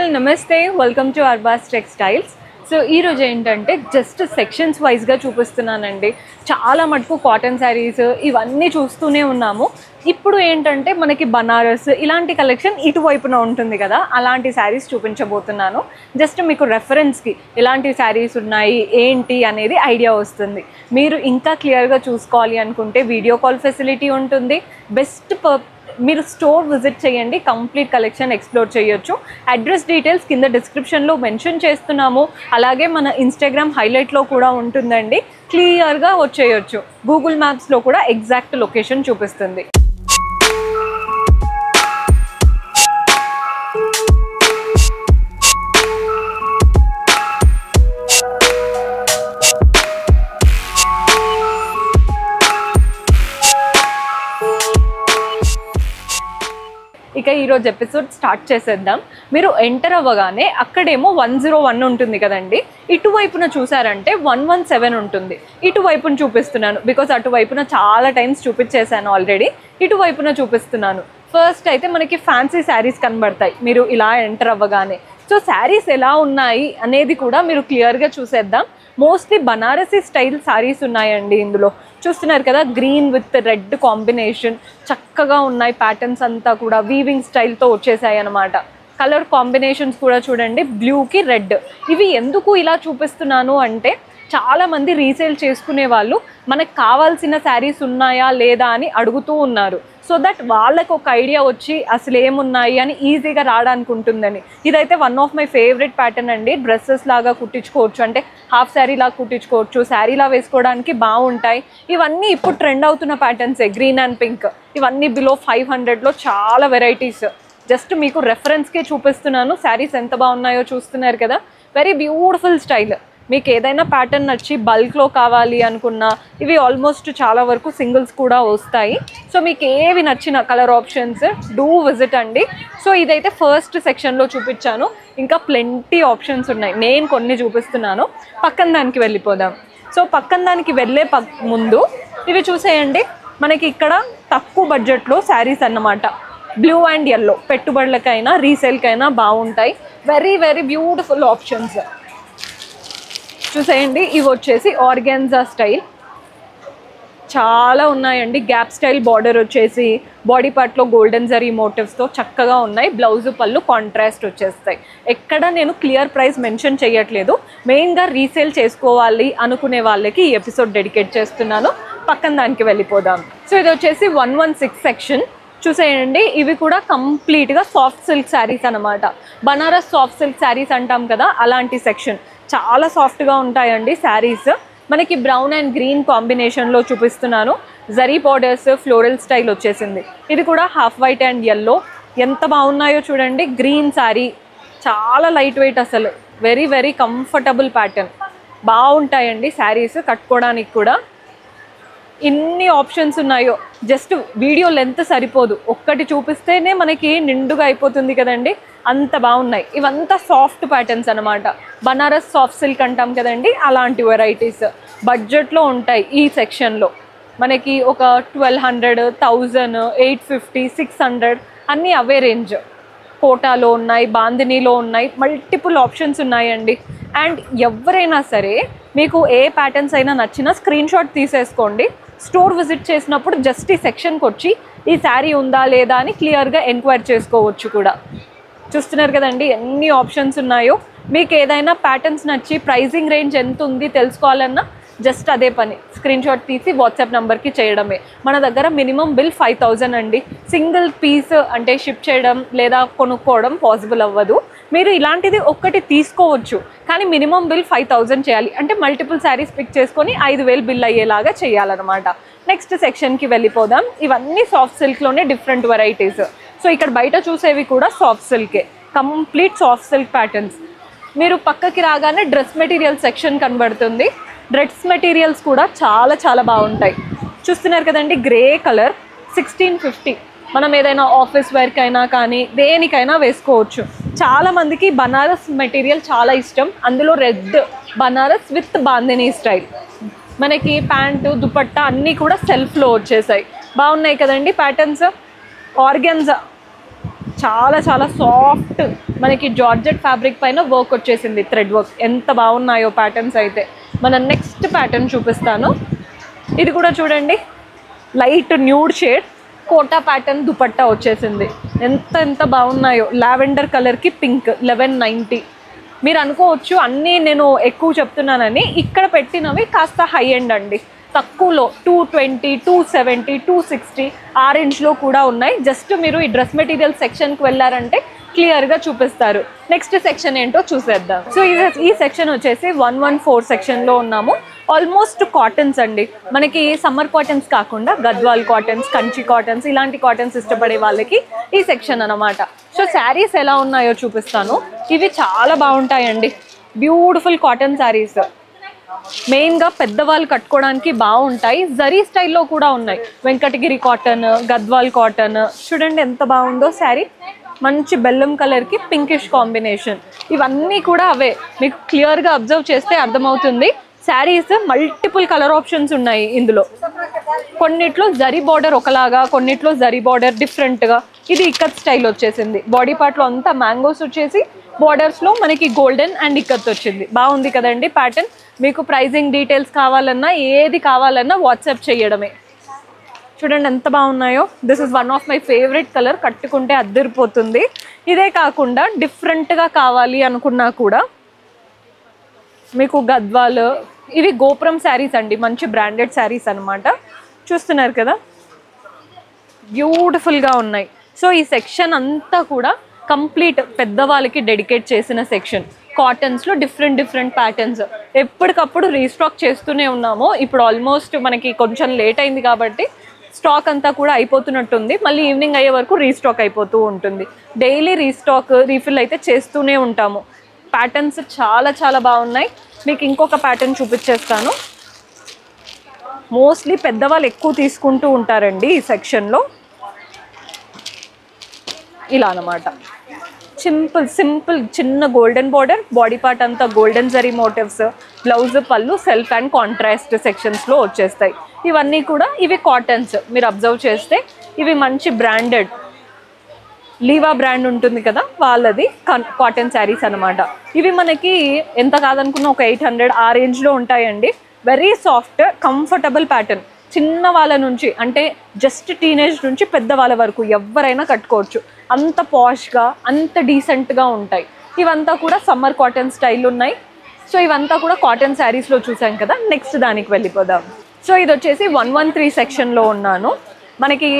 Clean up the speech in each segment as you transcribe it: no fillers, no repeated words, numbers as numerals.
All నమస్తే, welcome to Arbaz textiles. So ఈరోజు ఏంటంటే జస్ట్ సెక్షన్స్ వైజ్గా చూపిస్తున్నానండి. చాలా మటుకు కాటన్ శారీస్ ఇవన్నీ చూస్తూనే ఉన్నాము. ఇప్పుడు ఏంటంటే మనకి బనారస్ ఇలాంటి కలెక్షన్ ఇటువైపున ఉంటుంది కదా, అలాంటి శారీస్ చూపించబోతున్నాను. జస్ట్ మీకు రెఫరెన్స్కి ఎలాంటి శారీస్ ఉన్నాయి ఏంటి అనేది ఐడియా వస్తుంది. మీరు ఇంకా క్లియర్గా చూసుకోవాలి అనుకుంటే వీడియో కాల్ ఫెసిలిటీ ఉంటుంది. మీరు స్టోర్ విజిట్ చేయండి, కంప్లీట్ కలెక్షన్ ఎక్స్ప్లోర్ చేయొచ్చు. అడ్రస్ డీటెయిల్స్ కింద డిస్క్రిప్షన్లో మెన్షన్ చేస్తున్నాము. అలాగే మన ఇన్స్టాగ్రామ్ హైలైట్లో కూడా ఉంటుందండి, క్లియర్గా వచ్చేయచ్చు. గూగుల్ మ్యాప్స్లో కూడా ఎగ్జాక్ట్ లొకేషన్ చూపిస్తుంది. ఇక ఈరోజు ఎపిసోడ్ స్టార్ట్ చేసేద్దాం. మీరు ఎంటర్ అవ్వగానే అక్కడేమో 101 ఉంటుంది కదండి, ఇటువైపున చూసారంటే 117 ఉంటుంది. ఇటువైపున చూపిస్తున్నాను బికాజ్ అటువైపున చాలా టైమ్స్ చూపించేశాను ఆల్రెడీ. ఇటువైపున చూపిస్తున్నాను. ఫస్ట్ అయితే మనకి ఫ్యాన్సీ శారీస్ కనబడతాయి మీరు ఇలా ఎంటర్ అవ్వగానే. సో శారీస్ ఎలా ఉన్నాయి అనేది కూడా మీరు క్లియర్గా చూసేద్దాం. మోస్ట్లీ బనారసీ స్టైల్ శారీస్ ఉన్నాయండి ఇందులో. చూస్తున్నారు కదా, గ్రీన్ విత్ రెడ్ కాంబినేషన్ చక్కగా ఉన్నాయి. ప్యాటర్న్స్ అంతా కూడా వీవింగ్ స్టైల్తో వచ్చేసాయి అన్నమాట. కలర్ కాంబినేషన్స్ కూడా చూడండి, బ్లూకి రెడ్. ఇవి ఎందుకు ఇలా చూపిస్తున్నాను అంటే చాలామంది రీసేల్ చేసుకునే వాళ్ళు మనకు కావాల్సిన శారీస్ ఉన్నాయా లేదా అని అడుగుతూ ఉన్నారు. సో దట్ వాళ్ళకు ఒక ఐడియా వచ్చి అసలు ఏమున్నాయి అని ఈజీగా రావడానికి ఉంటుందని. ఇదైతే one of my favourite pattern అండి. డ్రెస్సెస్ లాగా కుట్టించుకోవచ్చు, అంటే హాఫ్ శారీ లాగా కుట్టించుకోవచ్చు, శారీలా వేసుకోవడానికి బాగుంటాయి. ఇవన్నీ ఇప్పుడు ట్రెండ్ అవుతున్న ప్యాటర్న్సే, గ్రీన్ అండ్ పింక్. ఇవన్నీ బిలో 500లో చాలా వెరైటీస్. జస్ట్ మీకు రెఫరెన్స్కే చూపిస్తున్నాను. శారీస్ ఎంత బాగున్నాయో చూస్తున్నారు కదా, వెరీ బ్యూటిఫుల్ స్టైల్. మీకు ఏదైనా ప్యాటర్న్ నచ్చి బల్క్లో కావాలి అనుకున్నా ఇవి ఆల్మోస్ట్ చాలా వరకు సింగిల్స్ కూడా వస్తాయి. సో మీకు ఏవి నచ్చిన కలర్ ఆప్షన్స్ డూ విజిట్ అండి. సో ఇదైతే ఫస్ట్ సెక్షన్లో చూపించాను, ఇంకా ప్లెంటీ ఆప్షన్స్ ఉన్నాయి. నేను కొన్ని చూపిస్తున్నాను. పక్కన దానికి వెళ్ళిపోదాం. సో పక్కన దానికి వెళ్ళే ముందు ఇవి చూసేయండి. మనకి ఇక్కడ తక్కువ బడ్జెట్లో శారీస్ అన్నమాట. బ్లూ అండ్ ఎల్లో, పెట్టుబడులకైనా రీసేల్కైనా బాగుంటాయి. వెరీ వెరీ బ్యూటిఫుల్ ఆప్షన్స్ చూసేయండి. ఇవి వచ్చేసి ఆర్గాన్జా స్టైల్ చాలా ఉన్నాయండి. గ్యాప్ స్టైల్ బార్డర్ వచ్చేసి బాడీ పార్ట్లో గోల్డెన్ జరీ మోటివ్స్తో చక్కగా ఉన్నాయి. బ్లౌజు పళ్ళు కాంట్రాస్ట్ వచ్చేస్తాయి. ఎక్కడ నేను క్లియర్ ప్రైస్ మెన్షన్ చేయట్లేదు, మెయిన్గా రీసేల్ చేసుకోవాలి అనుకునే వాళ్ళకి ఈ ఎపిసోడ్ డెడికేట్ చేస్తున్నాను. పక్కన దానికి వెళ్ళిపోదాం. సో ఇది వచ్చేసి 116 సెక్షన్ చూసేయండి. ఇవి కూడా కంప్లీట్గా సాఫ్ట్ సిల్క్ శారీస్ అనమాట. బనారస్ సాఫ్ట్ సిల్క్ శారీస్ అంటాం కదా, అలాంటి సెక్షన్. చాలా సాఫ్ట్గా ఉంటాయండి శారీస్. మనకి బ్రౌన్ అండ్ గ్రీన్ కాంబినేషన్లో చూపిస్తున్నాను. జరీ బార్డర్స్, ఫ్లోరల్ స్టైల్ వచ్చేసింది. ఇది కూడా హాఫ్ వైట్ అండ్ ఎల్లో. ఎంత బాగున్నాయో చూడండి. గ్రీన్ శారీ చాలా లైట్ వెయిట్, అసలు వెరీ వెరీ కంఫర్టబుల్ ప్యాటర్న్. బాగుంటాయండి శారీస్ కట్టుకోవడానికి కూడా. ఇన్ని ఆప్షన్స్ ఉన్నాయో, జస్ట్ వీడియో లెంత్ సరిపోదు, ఒక్కటి చూపిస్తేనే మనకి నిండుగా అయిపోతుంది కదండి, అంత బాగున్నాయి. ఇవంతా సాఫ్ట్ ప్యాటర్న్స్ అనమాట. బనారస్ సాఫ్ట్ సిల్క్ అంటాం కదండి, అలాంటి వెరైటీస్ బడ్జెట్లో ఉంటాయి. ఈ సెక్షన్లో మనకి ఒక 1200, 1000, 850, 600 అన్నీ అవే రేంజ్. కోటాలో ఉన్నాయి, బాందినీలో ఉన్నాయి, మల్టిపుల్ ఆప్షన్స్ ఉన్నాయండి. అండ్ ఎవరైనా సరే మీకు ఏ ప్యాటర్న్స్ అయినా నచ్చినా స్క్రీన్ షాట్ తీసేసుకోండి. స్టోర్ విజిట్ చేసినప్పుడు జస్ట్ ఈ సెక్షన్కి వచ్చి ఈ శారీ ఉందా లేదా అని క్లియర్గా ఎంక్వైరీ చేసుకోవచ్చు కూడా. చూస్తున్నారు కదండి ఎన్ని ఆప్షన్స్ ఉన్నాయో. మీకు ఏదైనా ప్యాటర్న్స్ నచ్చి ప్రైజింగ్ రేంజ్ ఎంత ఉంది తెలుసుకోవాలన్నా జస్ట్ అదే పని, స్క్రీన్ షాట్ తీసి వాట్సాప్ నెంబర్కి చేయడమే. మన దగ్గర మినిమం బిల్ 5000 అండి. సింగిల్ పీస్ అంటే షిప్ చేయడం లేదా కొనుక్కోవడం పాసిబుల్ అవ్వదు. మీరు ఇలాంటిది ఒక్కటి తీసుకోవచ్చు, కానీ మినిమం బిల్ 5000 చేయాలి. అంటే మల్టిపుల్ శారీస్ పిక్ చేసుకొని 5000 బిల్ అయ్యేలాగా చేయాలన్నమాట. నెక్స్ట్ సెక్షన్కి వెళ్ళిపోదాం. ఇవన్నీ సాఫ్ట్ సిల్క్లోనే డిఫరెంట్ వెరైటీస్. సో ఇక్కడ బయట చూసేవి కూడా సాఫ్ట్ సిల్కే, కంప్లీట్ సాఫ్ట్ సిల్క్ ప్యాటర్న్స్. మీరు పక్కకి రాగానే డ్రెస్ మెటీరియల్ సెక్షన్ కనబడుతుంది. డ్రెస్ మెటీరియల్స్ కూడా చాలా చాలా బాగుంటాయి. చూస్తున్నారు కదండి, గ్రే కలర్ 1650. మనం ఏదైనా ఆఫీస్ వేర్కి అయినా కానీ దేనికైనా వేసుకోవచ్చు. చాలామందికి బనారస్ మెటీరియల్ చాలా ఇష్టం. అందులో red Banaras with bandhani style. మనకి ప్యాంటు దుపట్టా అన్నీ కూడా సెల్ఫ్లో వచ్చేసాయి. బాగున్నాయి కదండి ప్యాటర్న్స్. ఆర్గాన్జా చాలా చాలా సాఫ్ట్ మనకి జార్జెట్ ఫ్యాబ్రిక్ పైన వర్క్ వచ్చేసింది, థ్రెడ్ వర్క్. ఎంత బాగున్నాయో ప్యాటర్న్స్ అయితే. మన నెక్స్ట్ ప్యాటర్న్ చూపిస్తాను. ఇది కూడా చూడండి, light nude shade Kota pattern dupatta వచ్చేసింది. ఎంత బాగున్నాయో. లావెండర్ కలర్కి పింక్. 1190. మీరు అనుకోవచ్చు అన్నీ నేను ఎక్కువ చెప్తున్నానని. ఇక్కడ పెట్టినవి కాస్త హై ఎండ్ అండి, తక్కువలో 220, 270, 260 ఆ రేంజ్లో కూడా ఉన్నాయి. జస్ట్ మీరు ఈ డ్రెస్ మెటీరియల్ సెక్షన్కి వెళ్ళారంటే క్లియర్గా చూపిస్తారు. నెక్స్ట్ సెక్షన్ ఏంటో చూసేద్దాం. సో ఈ సెక్షన్ వచ్చేసి 114 సెక్షన్లో ఉన్నాము. ఆల్మోస్ట్ కాటన్స్ అండి. మనకి సమ్మర్ కాటన్స్ కాకుండా గద్వాల్ కాటన్స్, కంచి కాటన్స్, ఇలాంటి కాటన్స్ ఇష్టపడే వాళ్ళకి ఈ సెక్షన్ అనమాట. సో శారీస్ ఎలా ఉన్నాయో చూపిస్తాను. ఇవి చాలా బాగుంటాయండి, బ్యూటిఫుల్ కాటన్ శారీస్. మెయిన్గా పెద్దవాళ్ళు కట్టుకోవడానికి బాగుంటాయి. జరీ స్టైల్లో కూడా ఉన్నాయి. Venkatagiri cotton, Gadwal cotton. చూడండి ఎంత బాగుందో శారీ. మంచి బెల్లం కలర్కి పింకిష్ కాంబినేషన్. ఇవన్నీ కూడా అవే. మీకు క్లియర్గా అబ్జర్వ్ చేస్తే అర్థమవుతుంది. శారీస్ మల్టిపుల్ కలర్ ఆప్షన్స్ ఉన్నాయి ఇందులో. కొన్నిట్లో జరీ బార్డర్ ఒకలాగా, కొన్నిట్లో జరీ బార్డర్ డిఫరెంట్గా. ఇది ఇక్కత్ స్టైల్ వచ్చేసింది. బాడీ పార్ట్లో అంతా మ్యాంగోస్ వచ్చేసి బార్డర్స్లో మనకి గోల్డెన్ అండ్ ఇక్కత్ వచ్చింది. బాగుంది కదండి ప్యాటర్న్. మీకు ప్రైజింగ్ డీటెయిల్స్ కావాలన్నా, ఏది కావాలన్నా వాట్సాప్ చేయడమే. చూడండి ఎంత బాగున్నాయో. This is one of my favourite colour. కట్టుకుంటే అద్దరిపోతుంది. ఇదే కాకుండా డిఫరెంట్గా కావాలి అనుకున్నా కూడా మీకు గద్వాల్, ఇవి గోపురం శారీస్ అండి, మంచి బ్రాండెడ్ శారీస్ అనమాట. చూస్తున్నారు కదా, బ్యూటిఫుల్గా ఉన్నాయి. సో ఈ సెక్షన్ అంతా కూడా కంప్లీట్ పెద్దవాళ్ళకి డెడికేట్ చేసిన సెక్షన్. కాటన్స్లో డిఫరెంట్ ప్యాటర్న్స్ ఎప్పటికప్పుడు రీస్టాక్ చేస్తూనే ఉన్నాము. ఇప్పుడు ఆల్మోస్ట్ మనకి కొంచెం లేట్ అయింది కాబట్టి స్టాక్ అంతా కూడా అయిపోతున్నట్టుంది. మళ్ళీ ఈవినింగ్ అయ్యే వరకు రీస్టాక్ అయిపోతూ ఉంటుంది. డైలీ రీస్టాక్, రీఫిల్ అయితే చేస్తూనే ఉంటాము. ప్యాటర్న్స్ చాలా బాగున్నాయి. మీకు ఇంకొక ప్యాటర్న్ చూపించేస్తాను. మోస్ట్లీ పెద్దవాళ్ళు ఎక్కువ తీసుకుంటూ ఉంటారండి ఈ సెక్షన్లో. ఇలా అన్నమాట. సింపుల్ చిన్న గోల్డెన్ బార్డర్, బాడీ పార్ట్ అంతా గోల్డెన్ జరీ మోటివ్స్, బ్లౌజ్, పళ్ళు సెల్ఫ్ అండ్ కాంట్రాస్ట్ సెక్షన్స్లో వచ్చేస్తాయి. ఇవన్నీ కూడా ఇవి కాటన్స్. మీరు అబ్జర్వ్ చేస్తే ఇవి మంచి బ్రాండెడ్, లీవా బ్రాండ్ ఉంటుంది కదా వాళ్ళది కాటన్ శారీస్ అనమాట. ఇవి మనకి ఎంత కాదనుకున్న ఒక 800 ఆ రేంజ్లో ఉంటాయండి. Very soft comfortable pattern. చిన్న వాళ్ళ నుంచి అంటే జస్ట్ టీనేజ్ నుంచి పెద్దవాళ్ళ వరకు ఎవరైనా కట్టుకోవచ్చు. అంత పాష్గా, అంత డీసెంట్గా ఉంటాయి. ఇవంతా కూడా సమ్మర్ కాటన్ స్టైల్ ఉన్నాయి. సో ఇవంతా కూడా కాటన్ శారీస్లో చూసాం కదా. నెక్స్ట్ దానికి వెళ్ళిపోదాం. సో ఇది వచ్చేసి 113 సెక్షన్లో ఉన్నాను. మనకి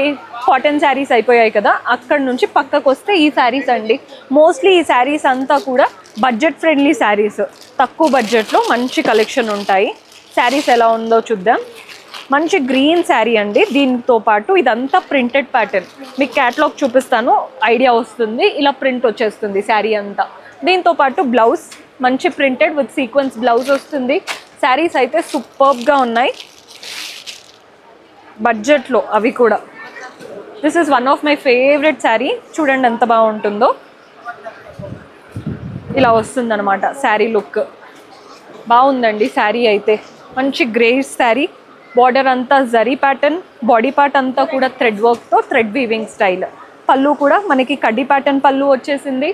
కాటన్ శారీస్ అయిపోయాయి కదా, అక్కడ నుంచి పక్కకు వస్తే ఈ శారీస్ అండి. మోస్ట్లీ ఈ శారీస్ అంతా కూడా బడ్జెట్ ఫ్రెండ్లీ శారీస్. తక్కువ బడ్జెట్లో మంచి కలెక్షన్ ఉంటాయి. శారీస్ ఎలా ఉందో చూద్దాం. మంచి గ్రీన్ శారీ అండి. దీంతో పాటు ఇదంతా ప్రింటెడ్ ప్యాటర్న్. మీకు క్యాటలాగ్ చూపిస్తాను, ఐడియా వస్తుంది. ఇలా ప్రింట్ వచ్చేస్తుంది శారీ అంతా. దీంతో పాటు బ్లౌజ్ మంచి ప్రింటెడ్ విత్ సీక్వెన్స్ బ్లౌజ్ వస్తుంది. శారీస్ అయితే సూపర్బ్గా ఉన్నాయి బడ్జెట్లో అవి కూడా. This is one of my favourite sari. చూడండి ఎంత బాగుంటుందో. ఇలా వస్తుందన్నమాట శారీ లుక్. బాగుందండి శారీ అయితే. మంచి గ్రేస్ శారీ. బార్డర్ అంతా జరీ ప్యాటర్న్, బాడీ పార్ట్ అంతా కూడా థ్రెడ్ వర్క్తో థ్రెడ్ వీవింగ్ స్టైల్. పళ్ళు కూడా మనకి కడ్డీ ప్యాటర్న్ పళ్ళు వచ్చేసింది.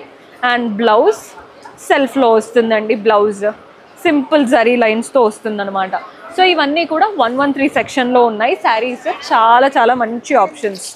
అండ్ బ్లౌజ్ సెల్ఫ్లో వస్తుందండి. బ్లౌజ్ సింపుల్ జరీ లైన్స్తో వస్తుందన్నమాట. సో ఇవన్నీ కూడా 113 సెక్షన్లో ఉన్నాయి శారీస్. చాలా మంచి ఆప్షన్స్.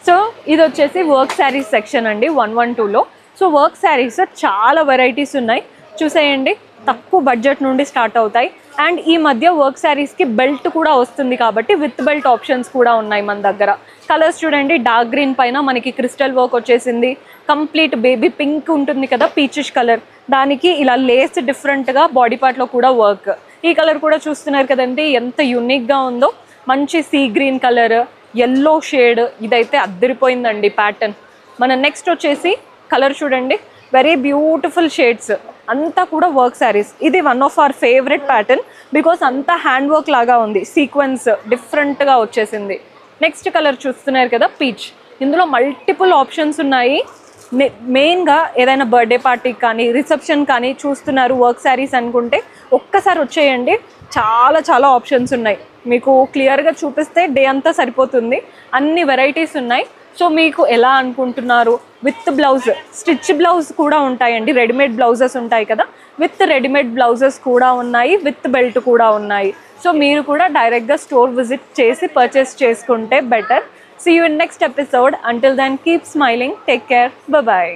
సో ఇది వచ్చేసి వర్క్ శారీస్ సెక్షన్ అండి 112లో. సో వర్క్ శారీస్ చాలా వెరైటీస్ ఉన్నాయి. చూసేయండి, తక్కువ బడ్జెట్ నుండి స్టార్ట్ అవుతాయి. అండ్ ఈ మధ్య వర్క్ శారీస్కి బెల్ట్ కూడా వస్తుంది కాబట్టి విత్ బెల్ట్ ఆప్షన్స్ కూడా ఉన్నాయి మన దగ్గర. కలర్స్ చూడండి, డార్క్ గ్రీన్ పైన మనకి క్రిస్టల్ వర్క్ వచ్చేసింది. కంప్లీట్ బేబీ పింక్ ఉంటుంది కదా, పీచిష్ కలర్, దానికి ఇలా లేస్ డిఫరెంట్గా బాడీ పార్ట్లో కూడా వర్క్. ఈ కలర్ కూడా చూస్తున్నారు కదండి ఎంత యూనిక్గా ఉందో. మంచి sea green colour, yellow shade. ఇదైతే అద్దరిపోయిందండి ప్యాటర్న్. మన నెక్స్ట్ వచ్చేసి కలర్ చూడండి, వెరీ బ్యూటిఫుల్ షేడ్స్. అంతా కూడా వర్క్ శారీస్. ఇది one of our favourite pattern because అంతా హ్యాండ్ వర్క్ లాగా ఉంది. సీక్వెన్స్ డిఫరెంట్గా వచ్చేసింది. నెక్స్ట్ కలర్ చూస్తున్నారు కదా, పీచ్. ఇందులో మల్టిపుల్ ఆప్షన్స్ ఉన్నాయి. మెయిన్గా ఏదైనా బర్త్డే పార్టీకి కానీ రిసెప్షన్ కానీ చూస్తున్నారు వర్క్ శారీస్ అనుకుంటే ఒక్కసారి వచ్చేయండి. చాలా ఆప్షన్స్ ఉన్నాయి. మీకు క్లియర్గా చూపిస్తే డే అంతా సరిపోతుంది. అన్ని వెరైటీస్ ఉన్నాయి. సో మీకు ఎలా అనుకుంటున్నారు, విత్ బ్లౌజ్, స్టిచ్ బ్లౌజ్ కూడా ఉంటాయండి, రెడీమేడ్ బ్లౌజెస్ ఉంటాయి కదా, విత్ రెడీమేడ్ బ్లౌజెస్ కూడా ఉన్నాయి, విత్ బెల్ట్ కూడా ఉన్నాయి. సో మీరు కూడా డైరెక్ట్గా స్టోర్ విజిట్ చేసి పర్చేస్ చేసుకుంటే better. See you in next episode. Until then, keep smiling. Take care. Bye-bye.